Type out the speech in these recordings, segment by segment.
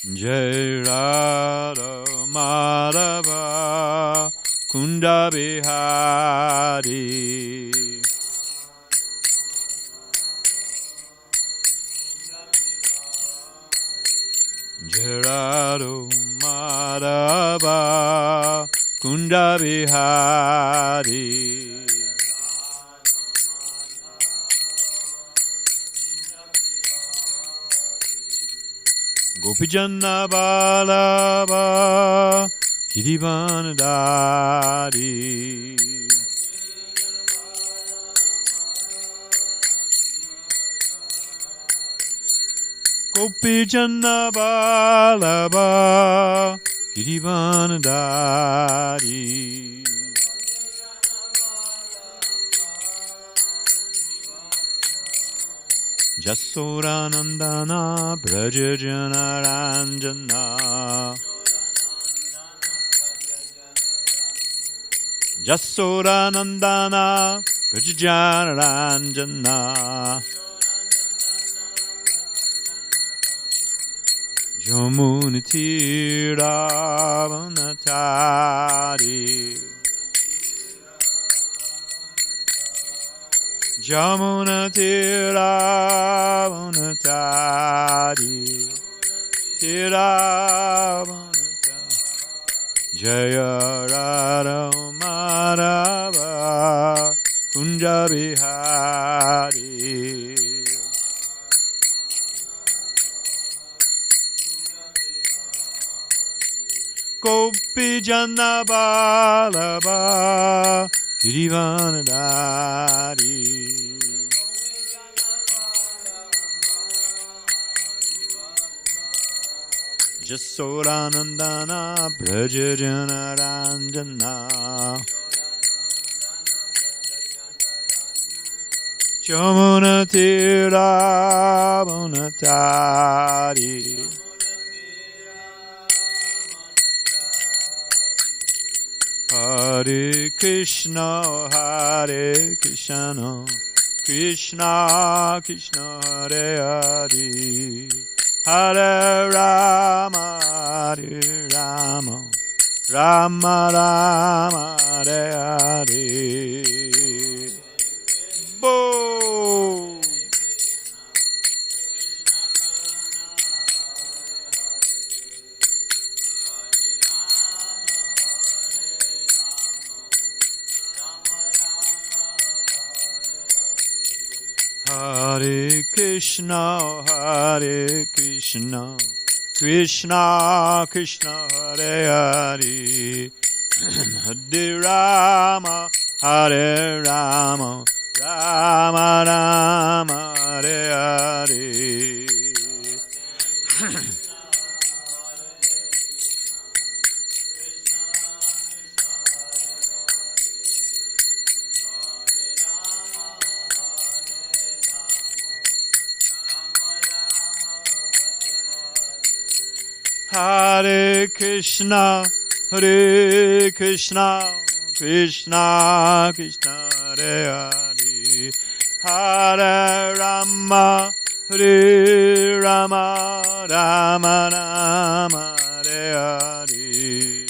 Jai Radha Madhava Kunda Bihari. Jai Radha Madhava Kunda Bihari. Gopijana Balava Girivanadari. Gopijana Balava Girivanadari. Jasodanandana Brajajanaranjana. Jasodanandana Brajajanaranjana. Jamunitiravanatari. Jamuna Tiravanatari. Tiravanatari. Jaya Radha Madhava Kunja Bihari. Gopijana Balava Girivanadari. Jasodanandana Brajajanaranjana. Jamuna Tiravanatari. Hare Krishna, Hare Krishna, Krishna Krishna, Hare Hare, Hare Rama, Hare Rama, Rama Rama, Hare Hare. Bo. Hare Krishna, Hare Krishna, Krishna Krishna, Hare Hare, Hare Rama, Hare Rama, Rama Rama, Hare Hare. Hare Krishna, Hare Krishna, Krishna Krishna, Hare Hare, Hare Rama, Hare Rama, Rama Rama, Hare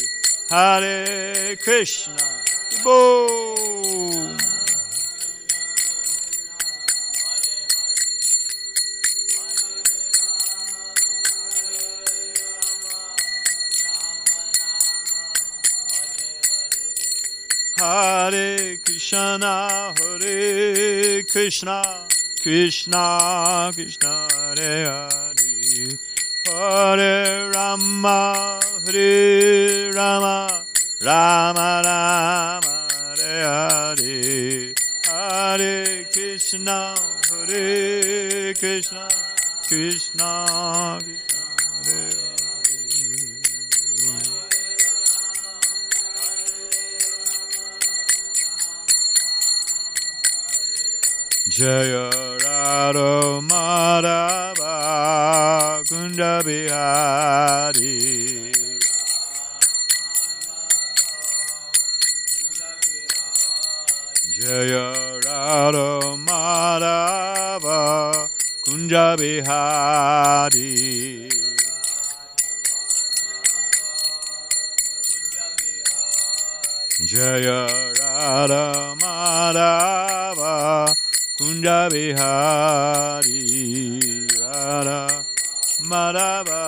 Hare, Hare Krishna. Boom. Hare Krishna, Hare Krishna, Krishna Krishna, Hare Hare, Hare Rama, Hare Rama, Rama Rama, Hare Hare, Hare Krishna, Hare Krishna, Krishna Krishna, Hare Hare. Jaya Radha Madhava Kunda Bihari. Jaya Radha Madhava Kunja Bihari. Jaya Radha Madhava Kunja Bihari Radha Madhava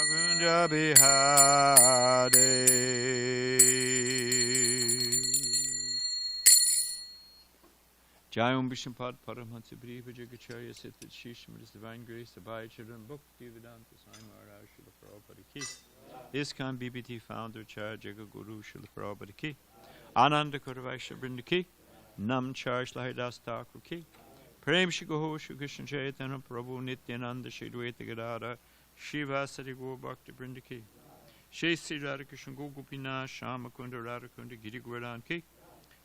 Kunja Bihari. Jai Om Vishnupad Paramahansa Briva Jagacharya Siddhat Shisham, His Divine Grace, Abhaya Children, Bhakti Vedanta Swami Maharaj Srila Prabhupada Ki, ISKCON BBT Founder Charya Jaga Guru Srila Prabhupada Ki, Ananda Kuravaisha Brinda Ki, Nam Charj Lahidas Thakur Ki, Prem Shri Goho Shri Krishna Chaitanya Prabhu Nityananda Shri Dvaita Gadadhar Shiva Sari Gaur Bhakta Brinda Ki, Shri Sri Radha Krishna Gopinath Shama Kunda Radha Kunda Giri Govardhan Ki,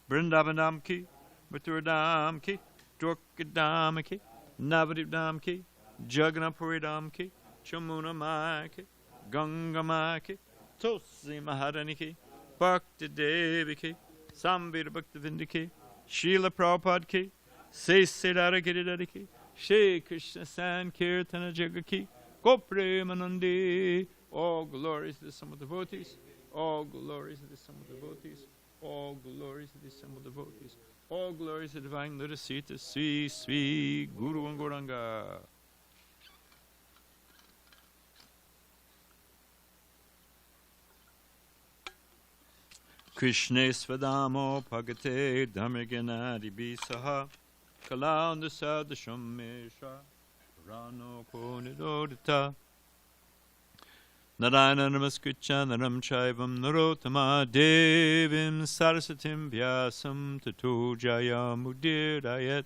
Vrindavanam Ki, Mathuradam Ki, Dwarkadam Ki, Navadipdam Ki, Jagannapuridam Ki, Chamuna Mai Ki, Ganga Mai Ki, Tulsi Maharani Ki, Bhakti Devi Ki, Samvira Bhakti Vindiki, Srila Prabhupada Ki, Say Siddhara Giridhara Ki, Shri Krishna Sankirtana Jaga Ki, Gopremanandi. All glories to the sum of devotees, all glories to the sum of devotees, all glories to the sum of devotees, all glories to divine Lotus Sita, Sri Sri Guru and Gauranga. Krishna Svadamo Pagate Dhammaganadi Bisaha Kalanda Sadashamesha Rano Konidodita Narayana Namaskritya Naram Chaivam Narottama Devim Sarasatim Vyasam Tato Jaya Mudirayat.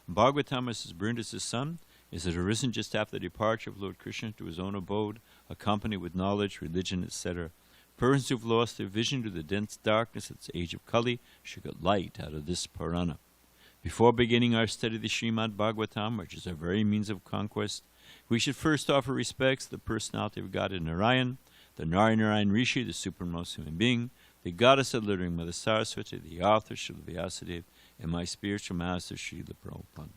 Bhagavatam, as Brinda's son, is it arisen just after the departure of Lord Krishna to his own abode, accompanied with knowledge, religion, etc. Persons who have lost their vision to the dense darkness at the age of Kali should get light out of this Purana. Before beginning our study of the srimadbhagavatam, which is our very means of conquest, we should first offer respects to the personality of God in Narayan, the Narayan Rishi, the supremmost human being, the goddess of living Mother Saraswati, the author Srila Vyasadeva, and my spiritual master Srila Prabhupada.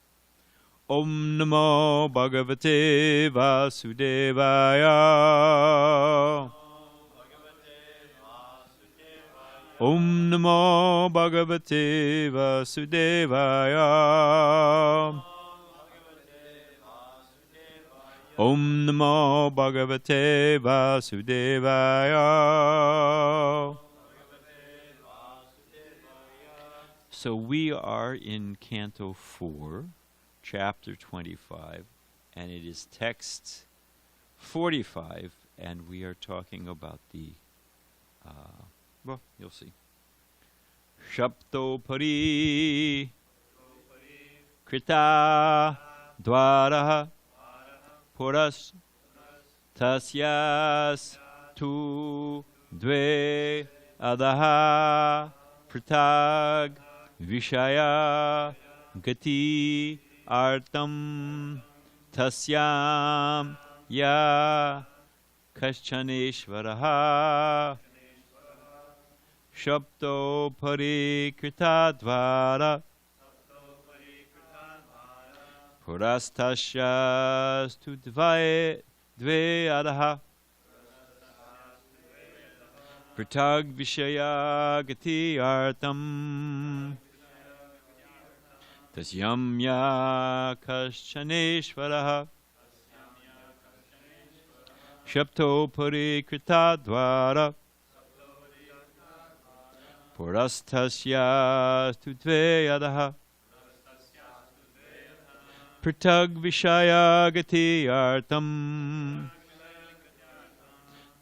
Om Namo Bhagavate Vasudevaya. Om Namo Bhagavate Vasudevaya. Om Namo Bhagavate Vasudevaya. So we are in Canto 4, Chapter 25, and it is text 45, and we are talking about the, well, you'll see. Shapto Pari Krita Dwaraha Puras Tasyas Tu Dve Adaha Pratag Vishaya Gati Artam Tasyam Ya Kaschaneshvaraha Shapto Parikrita Dvara Purastasyas Tu Dve Adaha Pratag Vishaya Gati Artam Tasyam Ya Kaschaneshvaraha Shapto Parikrita Dvara Purastasyas Tu Dve Adaha Pratag Vishaya Gati Artam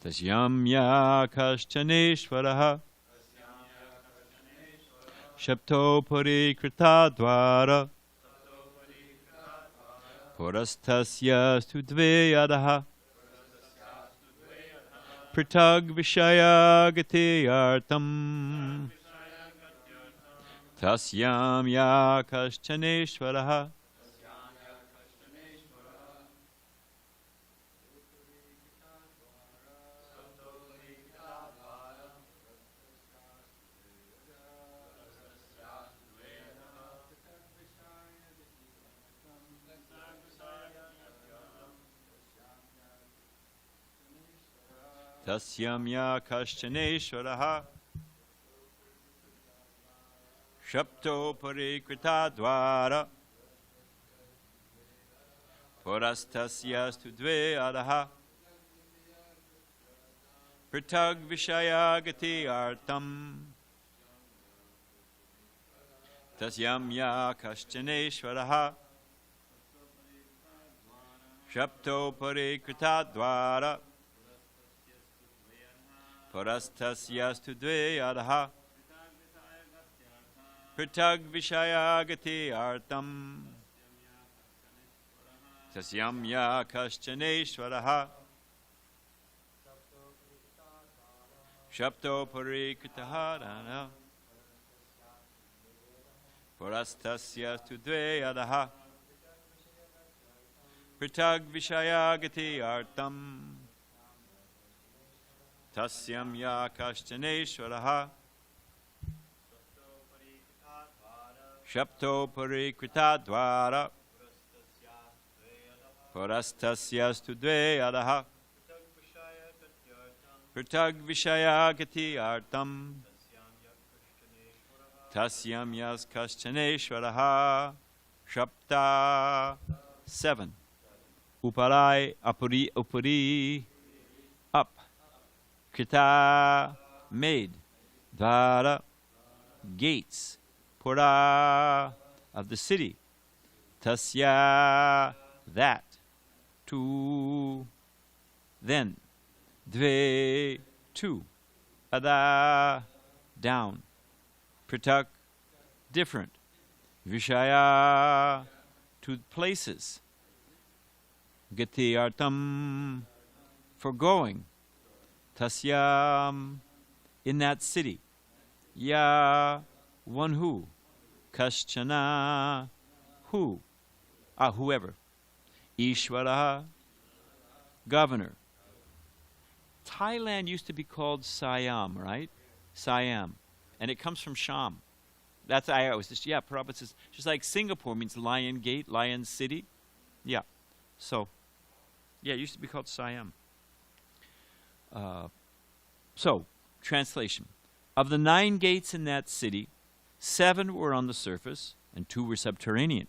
Tasyam Ya Kaschaneshvaraha Shapto Parikrita Dvara Purastasyas Tu Dve Adaha Pratag Vishaya Gati Artam Tasyam Ya Kaschaneshvaraha Tasyam Ya Kaschaneshvaraha Shapto parikrita dvara Purastasyastu dve adaha Pritag vishayagati artam Tasyam ya kaschaneshvaraha Shapto parikrita dvara Purastasyastu dve adaha Pritag vishayagati artam Tasyam ya kaschaneshvaraha Shapto parikritaha Purastasyastu dve adaha Pritag vishayagati artam Tasyam ya kaschaneshvaraha Shapto parikrita dvara Purastasyastu dve adaha Pritag vishayagati artam Tasyam yas kaschaneshvaraha Shapta 7. Uparai upari up. Krita made. Dvara gates. Pura of the city. Tasya that. Tu then. Dve two. Ada down. Pritak different. Vishaya to places. Gati artam for going. Tasyam in that city. Ya one who. Kaschana who. Whoever. Ishvara governor. Thailand used to be called Siam, right? Siam. And it comes from Sham. That's I was just Prabhupada says just like Singapore means Lion Gate, Lion City. Yeah. So it used to be called Siam. So, translation. Of the 9 gates in that city, 7 were on the surface and 2 were subterranean.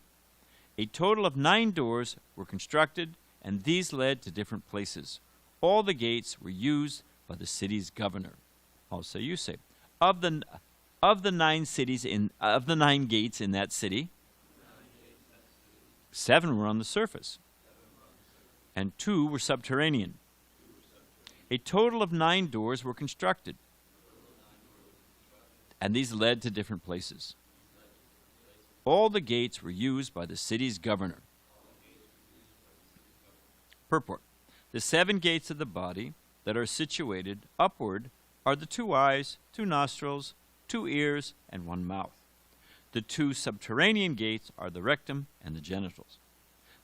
A total of 9 doors were constructed, and these led to different places. All the gates were used by the city's governor. Also, you say, of the 9 gates in that city, 7 were on the surface, and 2 were subterranean. A total of 9 doors were constructed, and these led to different places. All the gates were used by the city's governor. Purport. The 7 gates of the body that are situated upward are the 2 eyes, 2 nostrils, 2 ears, and 1 mouth. The 2 subterranean gates are the rectum and the genitals.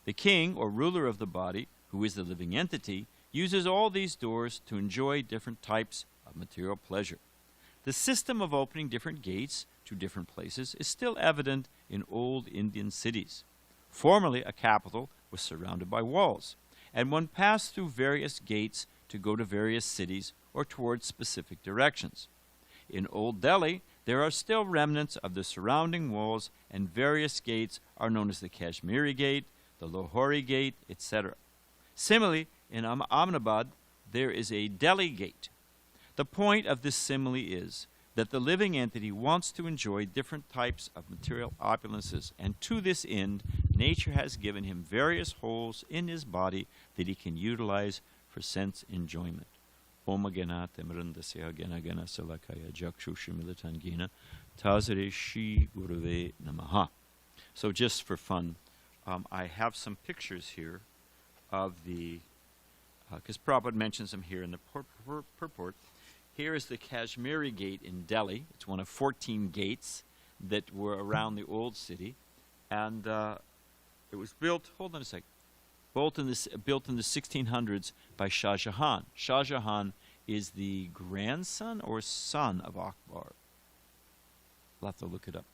The king or ruler of the body, who is the living entity, uses all these doors to enjoy different types of material pleasure. The system of opening different gates to different places is still evident in old Indian cities. Formerly, a capital was surrounded by walls, and one passed through various gates to go to various cities or towards specific directions. In Old Delhi, there are still remnants of the surrounding walls, and various gates are known as the Kashmiri Gate, the Lahori Gate, etc. Similarly, in Ahmedabad, there is a Delhi Gate. The point of this simile is that the living entity wants to enjoy different types of material opulences, and to this end, nature has given him various holes in his body that he can utilize for sense enjoyment. Om Gana Temrandasya Gana Gana Salakaya Jakshushimilitangina Tazare Shi Gurave Namaha. So just for fun, I have some pictures here of the, because Prabhupada mentions them here in the purport. Here is the Kashmiri Gate in Delhi. It's one of 14 gates that were around the old city. And it was built, hold on a sec, built in the 1600s by Shah Jahan. Shah Jahan is the grandson or son of Akbar. I'll have to look it up.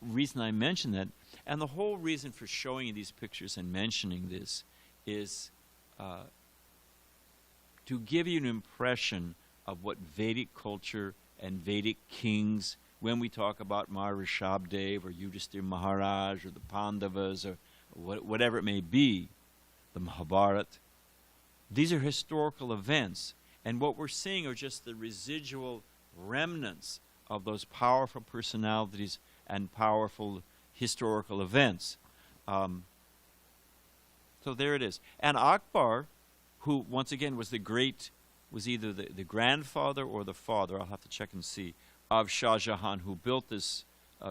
Reason I mention that, and the whole reason for showing you these pictures and mentioning this is to give you an impression of what Vedic culture and Vedic kings when we talk about Rishabdev or Yudhishthira Maharaj or the Pandavas or whatever it may be, the Mahabharata, these are historical events. And what we're seeing are just the residual remnants of those powerful personalities and powerful historical events. So there it is. And Akbar, who once again was was either the grandfather or the father, I'll have to check and see, of Shah Jahan, who built this,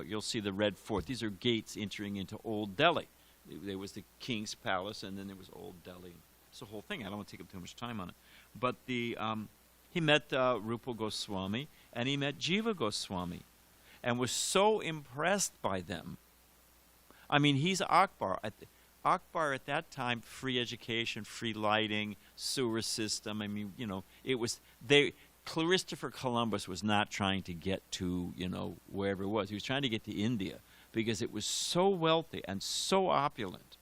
you'll see the Red Fort. These are gates entering into Old Delhi. There was the king's palace, and then there was Old Delhi. It's the whole thing. I don't want to take up too much time on it. But he met Rupa Goswami, and he met Jiva Goswami, and was so impressed by them. I mean, he's Akbar. Akbar at that time, free education, free lighting, sewer system. I mean, it was Christopher Columbus was not trying to get to, wherever it was. He was trying to get to India because it was so wealthy and so opulent.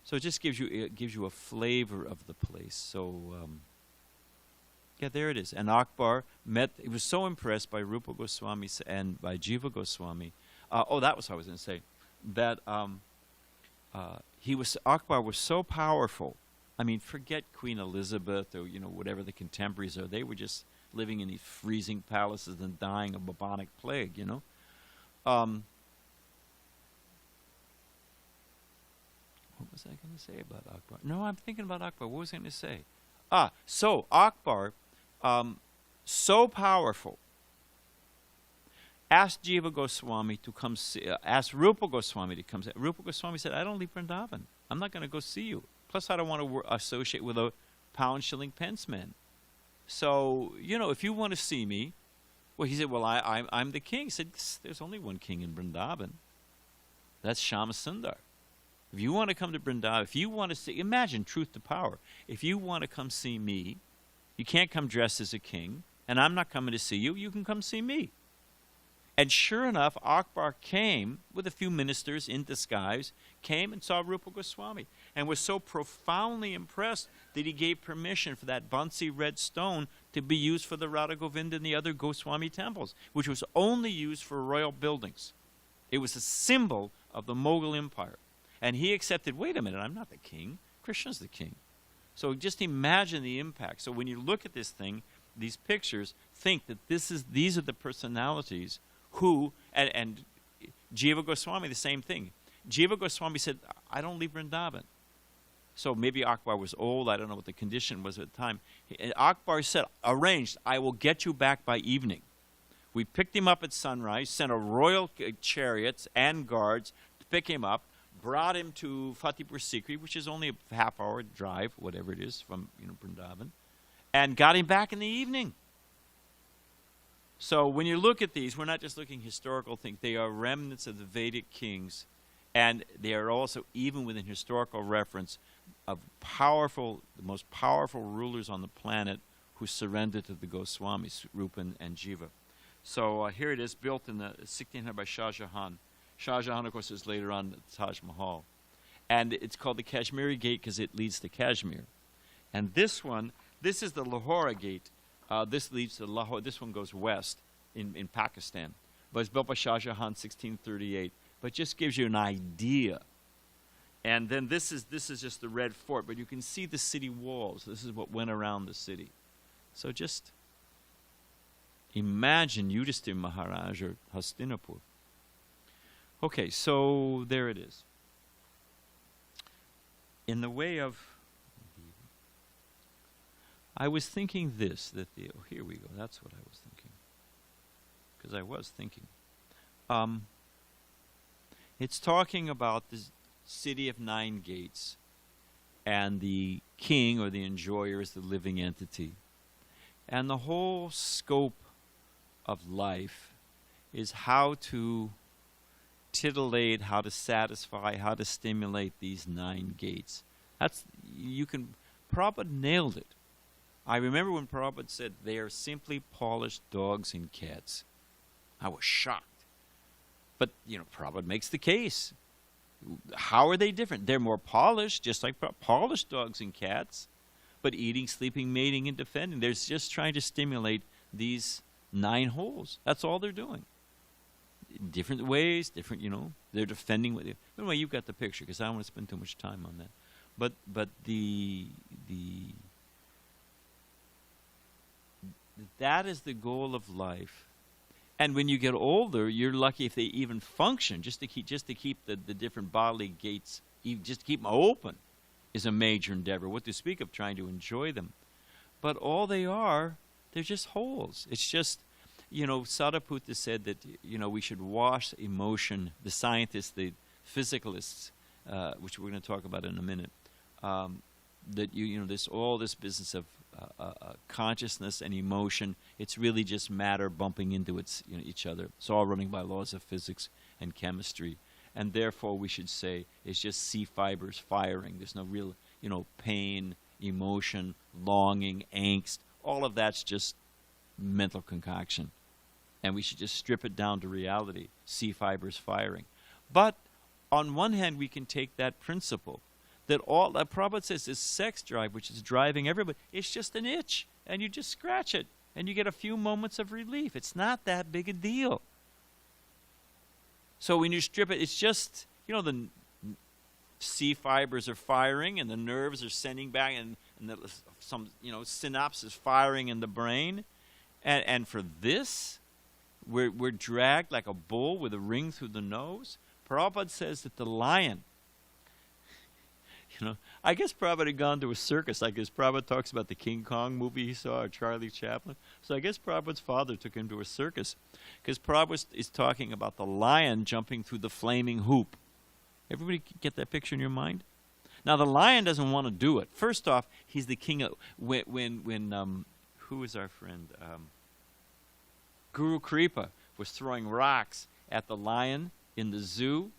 So it just gives you a flavor of the place. So yeah, there it is. And Akbar he was so impressed by Rupa Goswami and by Jiva Goswami. That was what I was going to say. That Akbar was so powerful. I mean, forget Queen Elizabeth or whatever the contemporaries are. They were just living in these freezing palaces and dying of bubonic plague. What was I going to say about Akbar? No, I'm thinking about Akbar. What was I going to say? So Akbar, so powerful, asked Jiva Goswami to come see, asked Rupa Goswami to come see. Rupa Goswami said, I don't leave Vrindavan. I'm not going to go see you. Plus, I don't want to associate with a pound, shilling, pence man. So, if you want to see me, well, he said, well, I'm the king. He said, there's only one king in Vrindavan. That's Shyama-Sundar. If you want to come to Vrindavan, if you want to see, imagine truth to power. If you want to come see me, you can't come dressed as a king, and I'm not coming to see you. You can come see me. And sure enough, Akbar came with a few ministers in disguise, came and saw Rupa Goswami, and was so profoundly impressed that he gave permission for that Bansi red stone to be used for the Radha Govinda and the other Goswami temples, which was only used for royal buildings. It was a symbol of the Mughal Empire. And he accepted, wait a minute, I'm not the king. Krishna's the king. So just imagine the impact. So when you look at this thing, these pictures, think that these are the personalities who, and Jiva Goswami, the same thing. Jiva Goswami said, I don't leave Vrindavan. So maybe Akbar was old. I don't know what the condition was at the time. Akbar said, arranged, I will get you back by evening. We picked him up at sunrise, sent a royal chariots and guards to pick him up, brought him to Fatehpur Sikri, which is only a half-hour drive, whatever it is, from Vrindavan, and got him back in the evening. So when you look at these, we're not just looking historical things. They are remnants of the Vedic kings, and they are also, even within historical reference, of the most powerful rulers on the planet who surrendered to the Goswamis, Rupa and Jiva. So here it is, built in the 1600 by Shah Jahan. Shah Jahan, of course, is later on the Taj Mahal. And it's called the Kashmiri Gate because it leads to Kashmir. And this is the Lahore Gate. This leads to Lahore. This one goes west in Pakistan. But it's built by Shah Jahan, 1638. But just gives you an idea. And then this is just the Red Fort. But you can see the city walls. This is what went around the city. So just imagine Yudhishthira Maharaj or Hastinapur. Okay, so there it is. In the way of, I was thinking here we go, that's what I was thinking. Because I was thinking. It's talking about the city of 9 gates, and the king or the enjoyer is the living entity. And the whole scope of life is how to titillate, how to satisfy, how to stimulate these 9 gates. Prabhupada nailed it. I remember when Prabhupada said, they are simply polished dogs and cats. I was shocked. But, Prabhupada makes the case. How are they different? They're more polished, just like polished dogs and cats, but eating, sleeping, mating, and defending. They're just trying to stimulate these 9 holes. That's all they're doing. Different ways, different, they're defending what they... Anyway, you've got the picture, because I don't want to spend too much time on that. But that is the goal of life. And when you get older, you're lucky if they even function. Just to keep the different bodily gates, just to keep them open, is a major endeavor. What to speak of trying to enjoy them. But all they are, they're just holes. It's just, Sariputta said that, we should wash emotion. The scientists, the physicalists, which we're going to talk about in a minute, that all this business of consciousness and emotion, it's really just matter bumping into each other. It's all running by laws of physics and chemistry, and therefore we should say it's just C fibers firing. There's no real, pain, emotion, longing, angst. All of that's just mental concoction, and we should just strip it down to reality. C fibers firing. But on one hand, we can take that principle that all that Prabhupada says this sex drive, which is driving everybody, it's just an itch, and you just scratch it, and you get a few moments of relief. It's not that big a deal. So when you strip it, it's just, the C fibers are firing, and the nerves are sending back, and some synapses firing in the brain, and for this, we're dragged like a bull with a ring through the nose. Prabhupada says that the lion, I guess Prabhupada had gone to a circus. I guess Prabhupada talks about the King Kong movie he saw, or Charlie Chaplin. So I guess Prabhupada's father took him to a circus, because Prabhupada is talking about the lion jumping through the flaming hoop. Everybody get that picture in your mind? Now the lion doesn't want to do it. First off, he's the king of when who is our friend? Guru Kripa was throwing rocks at the lion in the zoo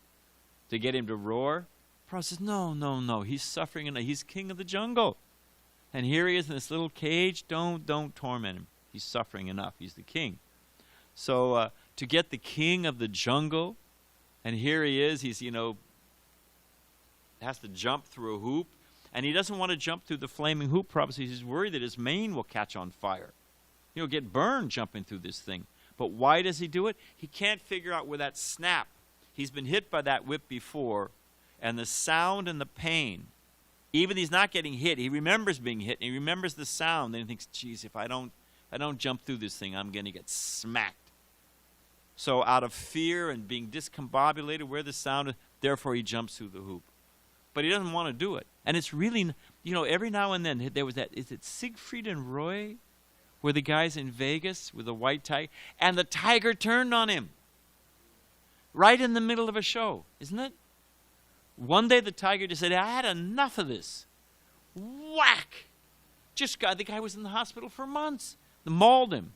to get him to roar. Prabhupada says, no, he's suffering, and he's king of the jungle. And here he is in this little cage. Don't torment him. He's suffering enough. He's the king. So to get the king of the jungle, and here he is, he's, has to jump through a hoop, and he doesn't want to jump through the flaming hoop. Prabhupada says he's worried that his mane will catch on fire. He'll get burned jumping through this thing. But why does he do it? He can't figure out where that snap. He's been hit by that whip before, and the sound and the pain, even he's not getting hit, he remembers being hit, and he remembers the sound, and he thinks, geez, if I don't jump through this thing, I'm going to get smacked. So out of fear and being discombobulated where the sound is, therefore he jumps through the hoop. But he doesn't want to do it. And it's really, every now and then there was that, is it Siegfried and Roy? Where the guy's in Vegas with a white tiger, and the tiger turned on him. Right in the middle of a show, isn't it? One day the tiger just said, I had enough of this. Whack! The guy was in the hospital for months. They mauled him.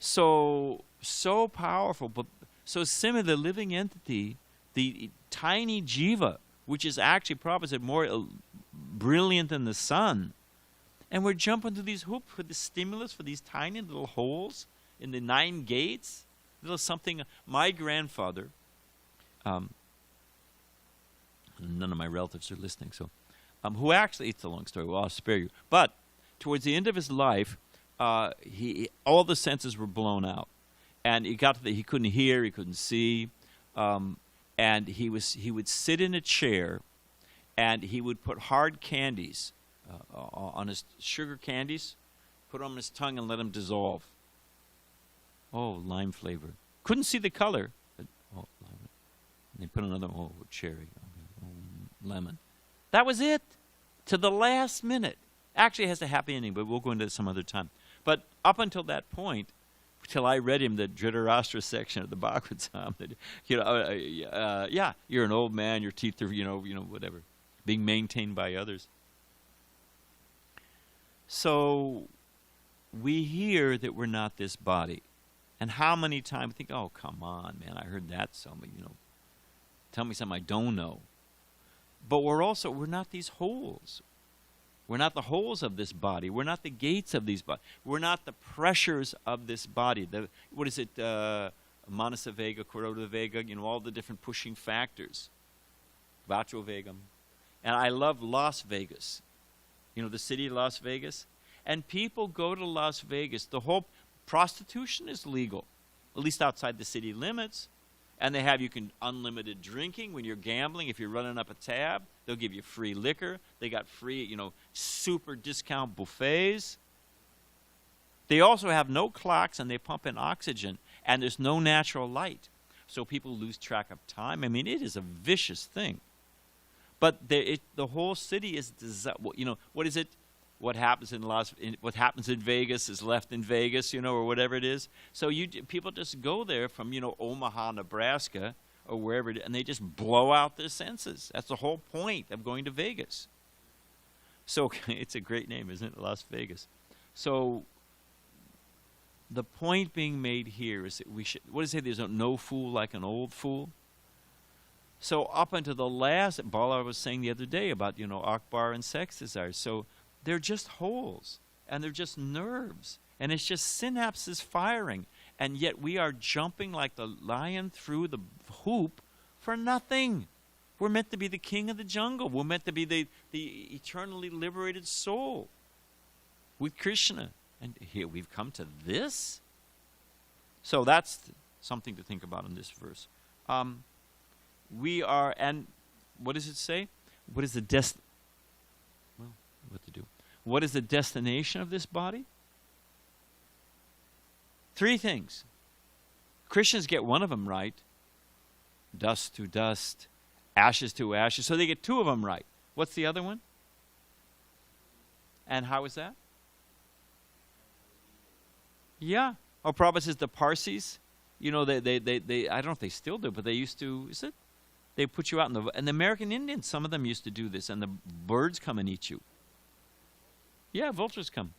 So powerful. But so similar, the living entity, the tiny jiva, which is actually, Prabhupada said, more brilliant than the sun. And we're jumping through these hoops for the stimulus, for these tiny little holes in the 9 gates. Little something. My grandfather, none of my relatives are listening, so who actually, it's a long story, well, I'll spare you. But towards the end of his life, all the senses were blown out, and he got to he couldn't hear, he couldn't see, and he would sit in a chair, and he would put hard candies on his sugar candies, put them on his tongue and let them dissolve. Oh, lime flavor. Couldn't see the color. But, lime. And they put another, cherry, lemon. That was it. To the last minute. Actually, it has a happy ending, but we'll go into it some other time. But up until that point, till I read him the Dhritarashtra section of the Bhagavatam, that, you're an old man, your teeth are, whatever, being maintained by others. So we hear that we're not this body. And how many times we think, oh, come on, man, I heard that somebody, tell me something I don't know. But we're not these holes. We're not the holes of this body. We're not the gates of these bodies. We're not the pressures of this body. Manasa Vega, Kuroda Vega, all the different pushing factors. Vacho Vegam. And I love Las Vegas. The city of Las Vegas. And people go to Las Vegas. prostitution is legal, at least outside the city limits. And they have unlimited drinking when you're gambling. If you're running up a tab, they'll give you free liquor. They got free, super discount buffets. They also have no clocks, and they pump in oxygen, and there's no natural light. So people lose track of time. I mean, it is a vicious thing. But the whole city is, what is it? What happens in Vegas is left in Vegas, or whatever it is. So people just go there from, Omaha, Nebraska, or wherever, and they just blow out their senses. That's the whole point of going to Vegas. So it's a great name, isn't it? Las Vegas. So the point being made here is that we should, what does it say? There's no fool like an old fool. So up until the last, Bala was saying the other day about, Akbar and sex desires. So they're just holes, and they're just nerves, and it's just synapses firing, and yet we are jumping like the lion through the hoop for nothing. We're meant to be the king of the jungle. We're meant to be the eternally liberated soul with Krishna. And here we've come to this? So that's something to think about in this verse. We are, and what does it say? What is the what to do? What is the destination of this body? 3 things. Christians get one of them right. Dust to dust, ashes to ashes. So they get 2 of them right. What's the other one? And how is that? Yeah. Oh, Prabhupada says the Parsis, they I don't know if they still do, but they used to, is it? They put you out and the American Indians, some of them used to do this, and the birds come and eat you. Yeah, vultures come.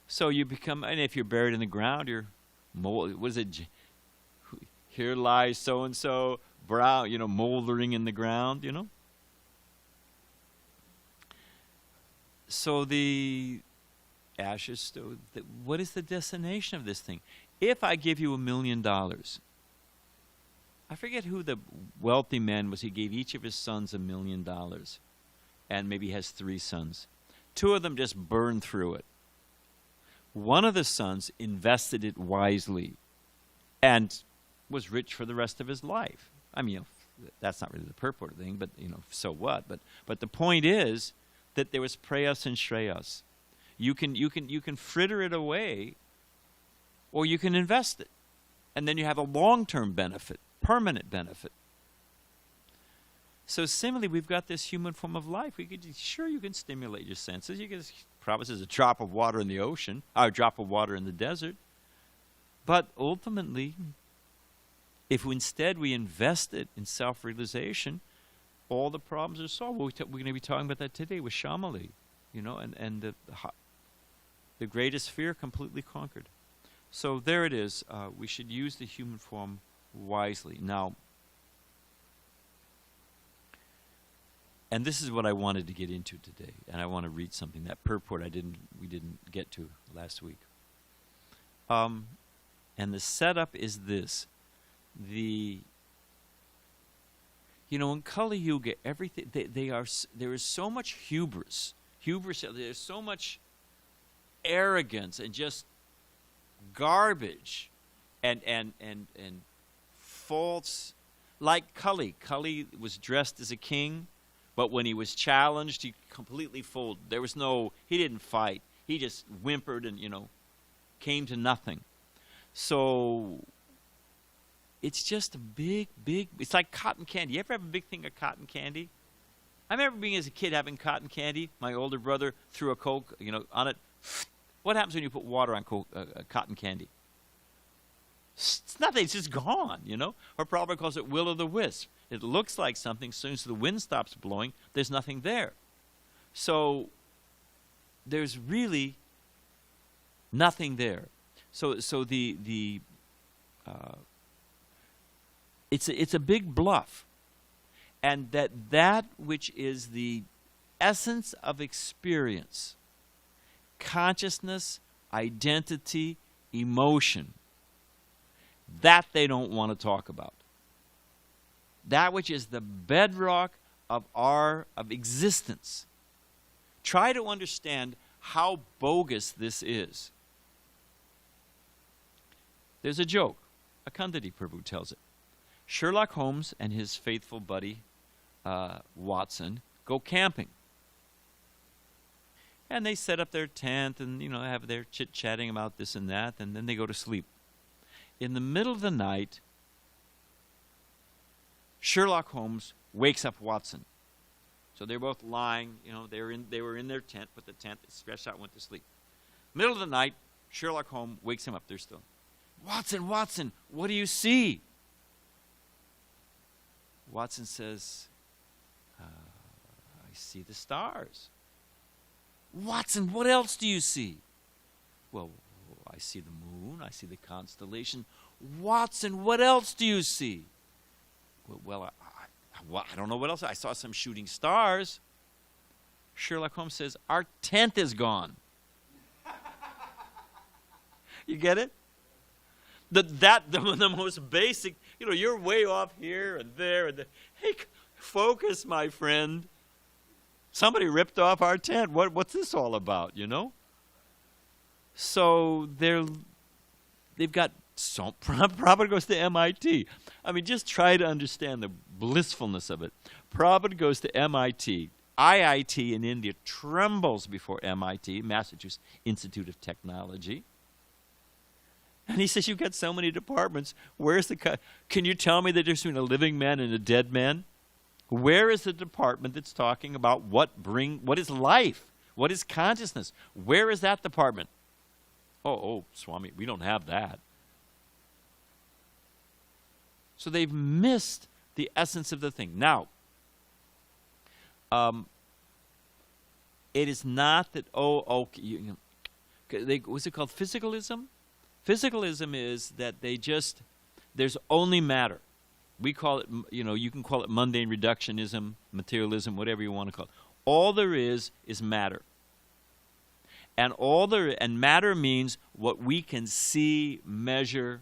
So you become, and if you're buried in the ground, you're, what is it? Here lies so-and-so, brown, moldering in the ground, So the ashes, what is the destination of this thing? If I give you $1 million, I forget who the wealthy man was. He gave each of his sons $1 million, and maybe he has 3 sons. 2 of them just burned through it. One of the sons invested it wisely and was rich for the rest of his life. I mean, that's not really the purport of the thing, but, so what? But the point is that there was preyas and shreyas. You can fritter it away, or you can invest it. And then you have a long-term benefit, permanent benefit. So similarly, we've got this human form of life. You can stimulate your senses. You can, Prabhupada says, a drop of water in the ocean, or a drop of water in the desert. But ultimately, if instead we invest it in self-realization, all the problems are solved. We're going to be talking about that today with Shamali, and the greatest fear completely conquered. So there it is. We should use the human form wisely. Now, and this is what I wanted to get into today, and I want to read something. That purport we didn't get to last week. And the setup is this: in Kali Yuga, everything there is so much hubris. There's so much arrogance and just garbage, and false. Like Kali. Kali was dressed as a king. But when he was challenged, he completely folded. He didn't fight. He just whimpered and, came to nothing. So it's just a big, it's like cotton candy. You ever have a big thing of cotton candy? I remember being as a kid having cotton candy. My older brother threw a Coke, on it. What happens when you put water on cotton candy? It's nothing. It's just gone, Or Prabhupada calls it will-o'-the-wisp. It looks like something. As soon as the wind stops blowing, there's nothing there. So there's really nothing there. So it's a big bluff, and that which is the essence of experience, consciousness, identity, emotion, that they don't want to talk about. That which is the bedrock of existence. Try to understand how bogus this is. There's a joke. Akandati Prabhu tells it. Sherlock Holmes and his faithful buddy, Watson, go camping. And they set up their tent and, have their chit-chatting about this and that, and then they go to sleep. In the middle of the night, Sherlock Holmes wakes up Watson. So they're both lying, they were in their tent, put the tent, they stretched out and went to sleep. Middle of the night, Sherlock Holmes wakes him up. They're still, Watson, what do you see? Watson says, I see the stars. Watson, what else do you see? Well, I see the moon, I see the constellation. Watson, what else do you see? Well, I don't know what else. I saw some shooting stars. Sherlock Holmes says, our tent is gone. You get it? The most basic, you're way off here and there. And hey, focus, my friend. Somebody ripped off our tent. What's this all about, So they've got, Prabhupada goes to MIT. I mean, just try to understand the blissfulness of it. Prabhupada goes to MIT. IIT in India trembles before MIT, Massachusetts Institute of Technology. And he says, you've got so many departments. Can you tell me the difference between a living man and a dead man? Where is the department that's talking about what is life? What is consciousness? Where is that department? Oh, Swami, we don't have that. So they've missed the essence of the thing. Now, it is not that, what's it called, physicalism? Physicalism is that there's only matter. We call it, you can call it mundane reductionism, materialism, whatever you want to call it. All there is matter. And matter means what we can see, measure.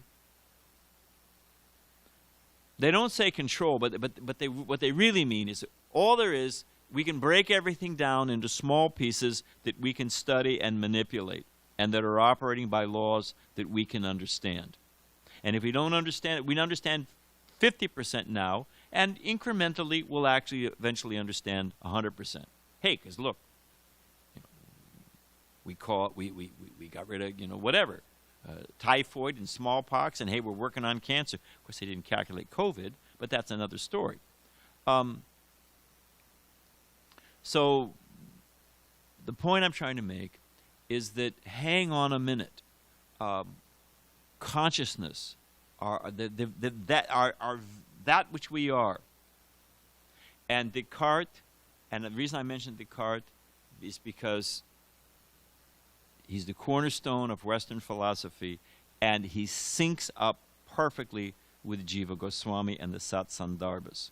They don't say control, but what they really mean is all there is, we can break everything down into small pieces that we can study and manipulate, and that are operating by laws that we can understand. And if we don't understand it, we understand 50% now, and incrementally we'll actually eventually understand 100%. Hey, because look, we got rid of, whatever, typhoid and smallpox, and hey, we're working on cancer. Of course, they didn't calculate COVID, but that's another story. So the point I'm trying to make is that, hang on a minute, consciousness, that which we are. And Descartes, and the reason I mentioned Descartes is because he's the cornerstone of Western philosophy, and he syncs up perfectly with Jiva Goswami and the Satsandarbhas,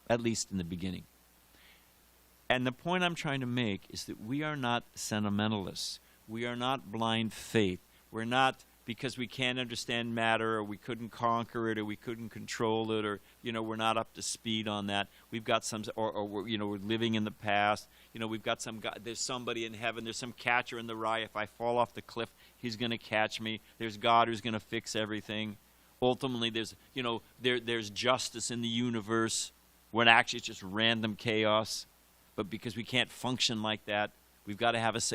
at least in the beginning. And the point I'm trying to make is that we are not sentimentalists. We are not blind faith. We're not because we can't understand matter, or we couldn't conquer it, or we couldn't control it, or we're not up to speed on that. We've got some, or we're living in the past. We've got some guy. There's somebody in heaven. There's some catcher in the rye. If I fall off the cliff, he's going to catch me. There's God who's going to fix everything. Ultimately, there's justice in the universe, when actually it's just random chaos. But because we can't function like that, we've got to have it's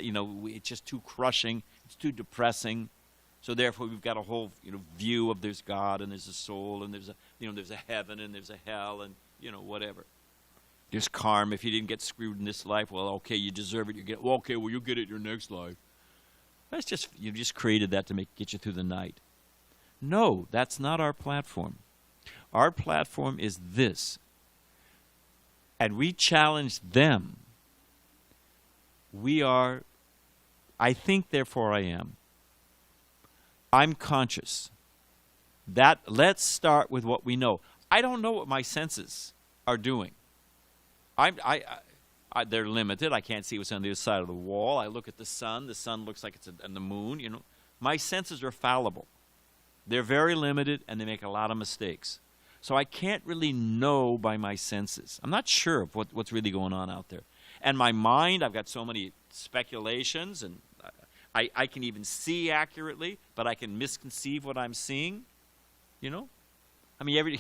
just too crushing. It's too depressing. So therefore, we've got a whole view of there's God and there's a soul and there's a heaven and there's a hell and whatever. There's karma. If you didn't get screwed in this life, well, okay, you deserve it. You'll get it in your next life. That's just you just created that to get you through the night. No, that's not our platform. Our platform is this. And we challenge them. We are, I think, therefore I am. I'm conscious. Let's start with what we know. I don't know what my senses are doing. They're limited. I can't see what's on the other side of the wall. I look at the sun. The sun looks like it's and the moon. My senses are fallible. They're very limited, and they make a lot of mistakes. So I can't really know by my senses. I'm not sure of what's really going on out there. And my mind, I've got so many speculations, and I can even see accurately, but I can misconceive what I'm seeing. You know? I mean,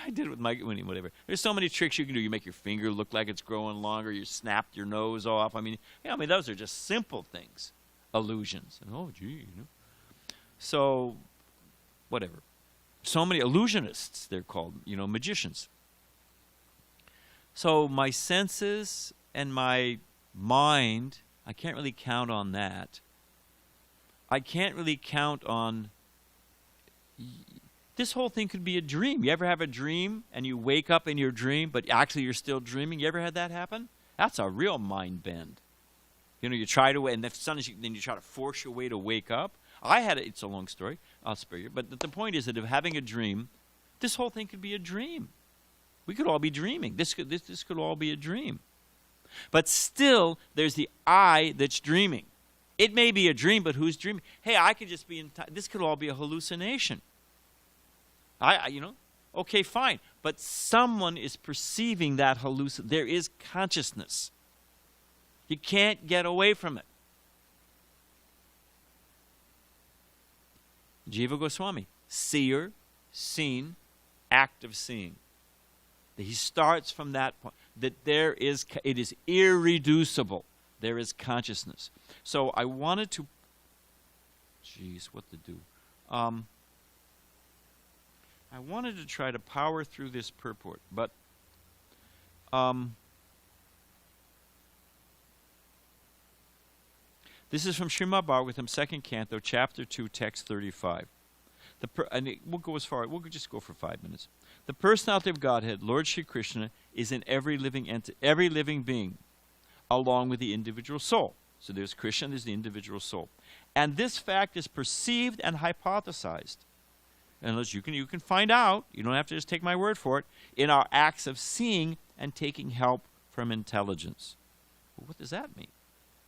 I did it with Mike, whatever. There's so many tricks you can do. You make your finger look like it's growing longer. You snapped your nose off. I mean, those are just simple things. Illusions. And, oh, gee, So, whatever. So many illusionists, they're called, magicians. So my senses and my mind, I can't really count on that. I can't really count on... This whole thing could be a dream. You ever have a dream and you wake up in your dream, but actually you're still dreaming? You ever had that happen? That's a real mind bend. You try to, and then you try to force your way to wake up. I had it. It's a long story. I'll spare you. But the point is that if having a dream, this whole thing could be a dream. We could all be dreaming. This could all be a dream. But still, there's the I that's dreaming. It may be a dream, but who's dreaming? Hey, I could just be this could all be a hallucination. Okay, fine. But someone is perceiving that hallucination. There is consciousness. You can't get away from it. Jiva Goswami, seer, seen, act of seeing. He starts from that point, that it is irreducible. There is consciousness. So I wanted to, what to do? I wanted to try to power through this purport, but this is from Srimad Bhagavatam, 2nd Canto, Chapter 2, Text 35. We'll go as far. We'll just go for 5 minutes. The personality of Godhead, Lord Shri Krishna, is in every living being, along with the individual soul. So there's Krishna, there's the individual soul, and this fact is perceived and hypothesized. Unless you can find out, you don't have to just take my word for it, in our acts of seeing and taking help from intelligence. Well, what does that mean?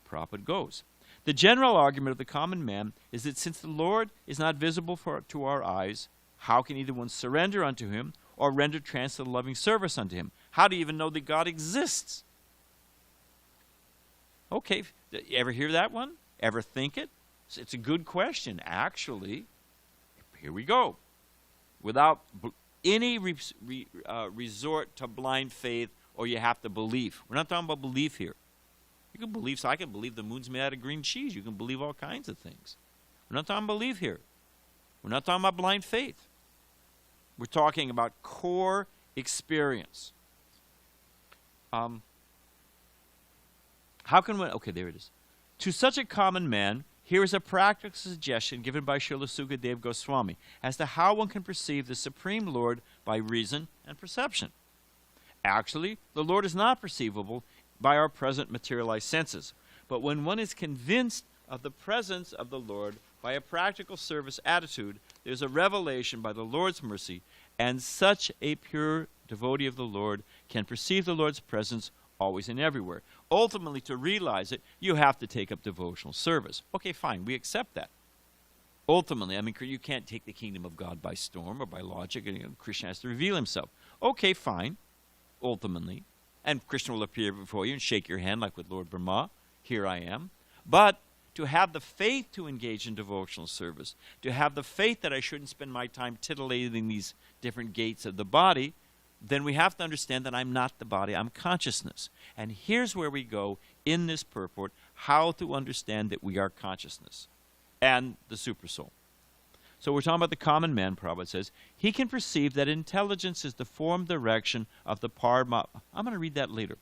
Prabhupada goes. The general argument of the common man is that since the Lord is not visible to our eyes, how can either one surrender unto him or render trance and loving service unto him? How do you even know that God exists? Okay, ever hear that one? Ever think it? It's a good question, actually. Here we go. Without any resort to blind faith, or you have to believe. We're not talking about belief here. You can believe, so I can believe the moon's made out of green cheese. You can believe all kinds of things. We're not talking belief here. We're not talking about blind faith. We're talking about core experience. How can one... Okay, there it is. To such a common man, here is a practical suggestion given by Srila Sukadeva Goswami as to how one can perceive the Supreme Lord by reason and perception. Actually, the Lord is not perceivable by our present materialized senses, but when one is convinced of the presence of the Lord by a practical service attitude, there's a revelation by the Lord's mercy, and such a pure devotee of the Lord can perceive the Lord's presence always and everywhere. Ultimately, to realize it, you have to take up devotional service. Okay, fine, we accept that. Ultimately, you can't take the kingdom of God by storm or by logic, and Krishna has to reveal himself. Okay, fine, ultimately. And Krishna will appear before you and shake your hand like with Lord Brahma. Here I am. But to have the faith to engage in devotional service, to have the faith that I shouldn't spend my time titillating these different gates of the body, then we have to understand that I'm not the body, I'm consciousness. And here's where we go in this purport, how to understand that we are consciousness and the supersoul. So we're talking about the common man, Prabhupada says. He can perceive that intelligence is the form direction of the Parma. I'm going to read that later.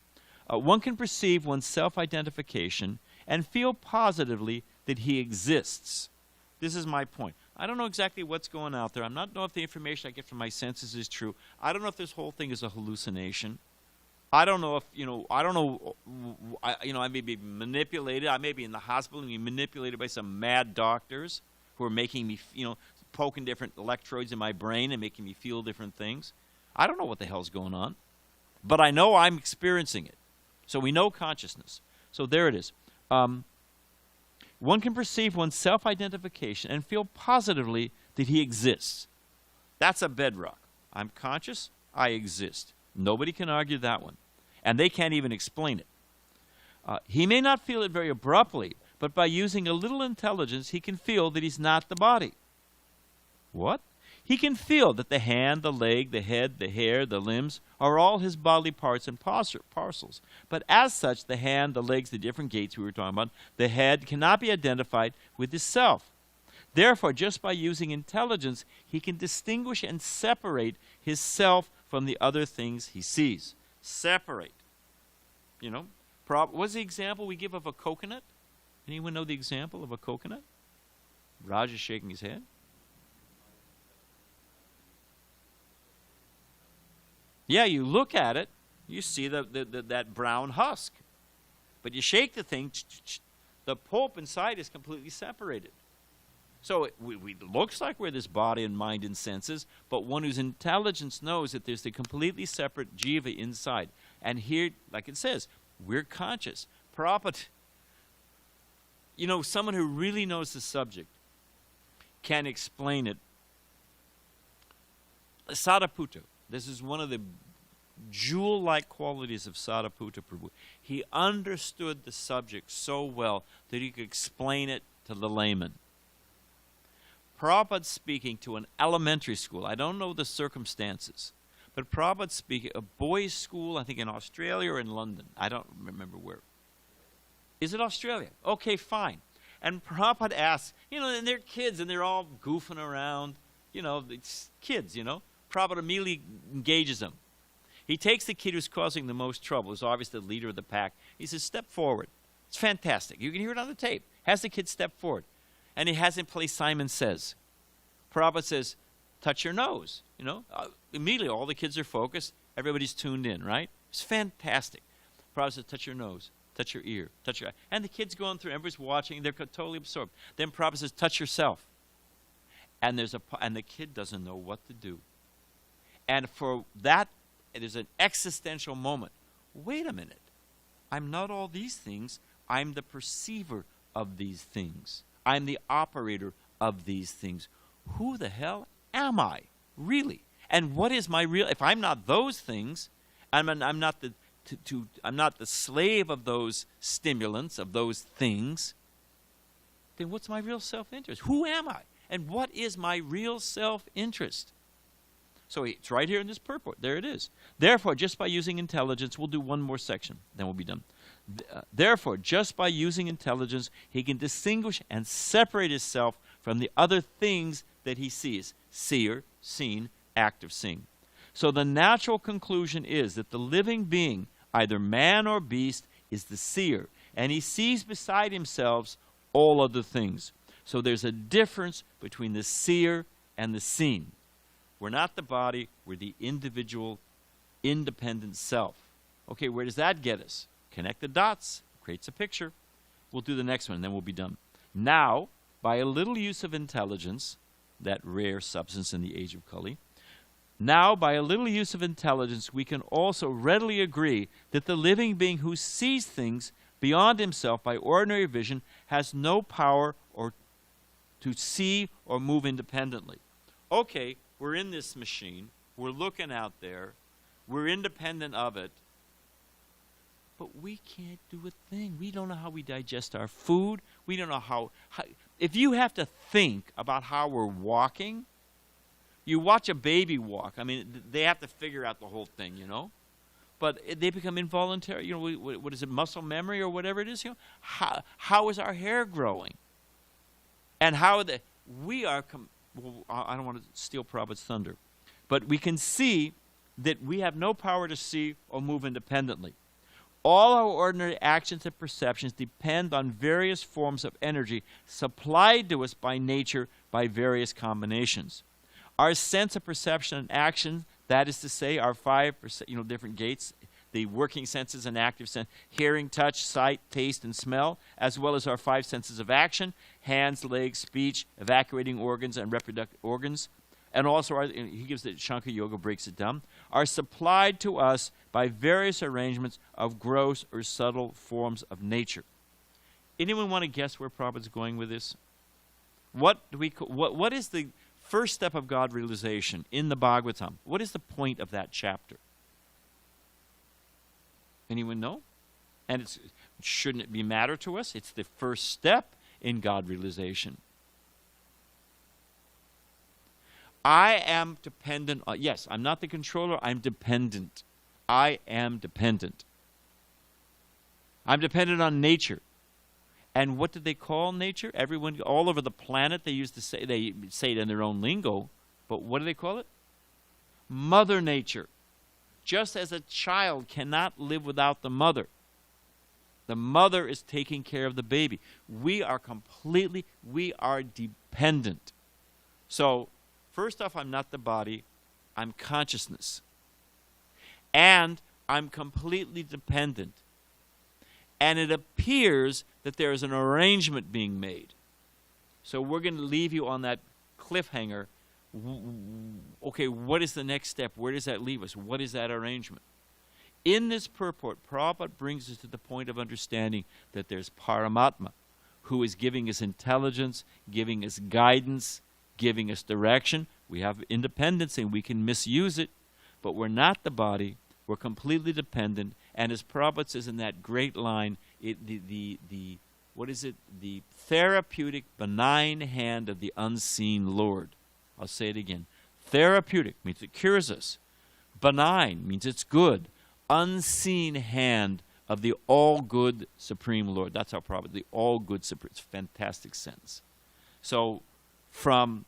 One can perceive one's self-identification and feel positively that he exists. This is my point. I don't know exactly what's going out there. I don't know if the information I get from my senses is true. I don't know if this whole thing is a hallucination. I don't know if, I may be manipulated. I may be in the hospital and be manipulated by some mad doctors who are making me, poking different electrodes in my brain and making me feel different things. I don't know what the hell's going on, but I know I'm experiencing it. So we know consciousness. So there it is. One can perceive one's self-identification and feel positively that he exists. That's a bedrock. I'm conscious, I exist. Nobody can argue that one. And they can't even explain it. He may not feel it very abruptly, but by using a little intelligence, he can feel that he's not the body. What? He can feel that the hand, the leg, the head, the hair, the limbs are all his bodily parts and parcels. But as such, the hand, the legs, the different gates we were talking about, the head cannot be identified with his self. Therefore, just by using intelligence, he can distinguish and separate his self from the other things he sees. Separate. You know, what's the example we give of a coconut? Anyone know the example of a coconut? Raj is shaking his head. Yeah, you look at it, you see that brown husk. But you shake the thing, the pulp inside is completely separated. So it looks like we're this body and mind and senses, but one whose intelligence knows that there's the completely separate jiva inside. And here, like it says, we're conscious. Prabhupada, you know, someone who really knows the subject can explain it. Sariputta. This is one of the jewel-like qualities of Sariputta Prabhu. He understood the subject so well that he could explain it to the layman. Prabhupada speaking to an elementary school. I don't know the circumstances, but Prabhupada speaking, a boys' school, I think in Australia or in London. I don't remember where. Is it Australia? Okay, fine. And Prabhupada asks, you know, and they're kids and they're all goofing around. You know, it's kids, you know. Prabhupada immediately engages them. He takes the kid who's causing the most trouble, who's obviously the leader of the pack. He says, step forward. It's fantastic. You can hear it on the tape. Has the kid step forward. And he has him play Simon Says. Prabhupada says, touch your nose. You know, immediately all the kids are focused. Everybody's tuned in, right? It's fantastic. Prabhupada says, touch your nose, touch your ear, touch your eye. And the kid's going through, everybody's watching, they're totally absorbed. Then Prabhupada says, touch yourself. And the kid doesn't know what to do. And for that, there's an existential moment. Wait a minute. I'm not all these things. I'm the perceiver of these things. I'm the operator of these things. Who the hell am I, really? And what is my real? If I'm not those things, I'm not the slave of those stimulants, of those things. Then what's my real self-interest? Who am I? And what is my real self-interest? So it's right here in this purport. There it is. Therefore, just by using intelligence, we'll do one more section, then we'll be done. Therefore, just by using intelligence, he can distinguish and separate himself from the other things that he sees. Seer, seen, active seeing. So the natural conclusion is that the living being, either man or beast, is the seer, and he sees beside himself all other things. So there's a difference between the seer and the seen. We're not the body, we're the individual, independent self. Okay, where does that get us? Connect the dots, creates a picture. We'll do the next one, and then we'll be done. Now, by a little use of intelligence, that rare substance in the age of Kali, now, by a little use of intelligence, we can also readily agree that the living being who sees things beyond himself by ordinary vision has no power or to see or move independently. Okay, we're in this machine, we're looking out there, we're independent of it, but we can't do a thing. We don't know how we digest our food. We don't know how if you have to think about how we're walking, you watch a baby walk. I mean, they have to figure out the whole thing, you know. But they become involuntary. You know, what is it, muscle memory or whatever it is? You know, how is our hair growing? And how we are. Well, I don't want to steal Prabhupada's thunder, but we can see that we have no power to see or move independently. All our ordinary actions and perceptions depend on various forms of energy supplied to us by nature by various combinations. Our sense of perception and action, that is to say, our 5 different gates, the working senses and active sense, hearing, touch, sight, taste, and smell, as well as our 5 senses of action, hands, legs, speech, evacuating organs, and reproductive organs, and also, he gives the Shankar Yoga breaks it down, are supplied to us by various arrangements of gross or subtle forms of nature. Anyone want to guess where Prabhupada's going with this? What is the first step of God realization in the Bhagavatam? What is the point of that chapter? Anyone know? And Shouldn't it be matter to us? It's the first step in God realization. I am dependent on, yes, I'm not the controller, I'm dependent. I am dependent. I'm dependent on nature. And what did they call nature? Everyone, all over the planet, they say it in their own lingo, but what do they call it? Mother Nature. Just as a child cannot live without the mother. The mother is taking care of the baby. We are dependent. So, first off, I'm not the body, I'm consciousness. And I'm completely dependent. And it appears that there is an arrangement being made. So we're going to leave you on that cliffhanger. Okay, what is the next step? Where does that leave us? What is that arrangement? In this purport, Prabhupada brings us to the point of understanding that there's Paramatma, who is giving us intelligence, giving us guidance, giving us direction. We have independence and we can misuse it, but we're not the body. We're completely dependent. And as Prabhupada says in that great line, the therapeutic, benign hand of the unseen Lord. I'll say it again. Therapeutic means it cures us. Benign means it's good. Unseen hand of the all-good Supreme Lord. That's how Prabhupada, the all-good Supreme. It's a fantastic sentence. So from,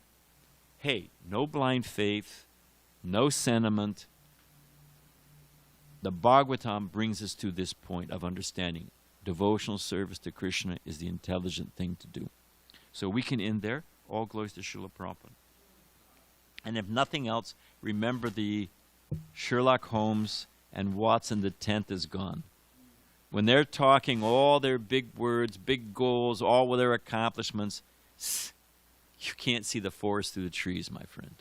hey, no blind faith, no sentiment, the Bhagavatam brings us to this point of understanding. Devotional service to Krishna is the intelligent thing to do. So we can end there. All glories to Srila Prabhupada. And if nothing else, remember the Sherlock Holmes and Watson, the 10th is gone. When they're talking all their big words, big goals, all their accomplishments, you can't see the forest through the trees, my friend.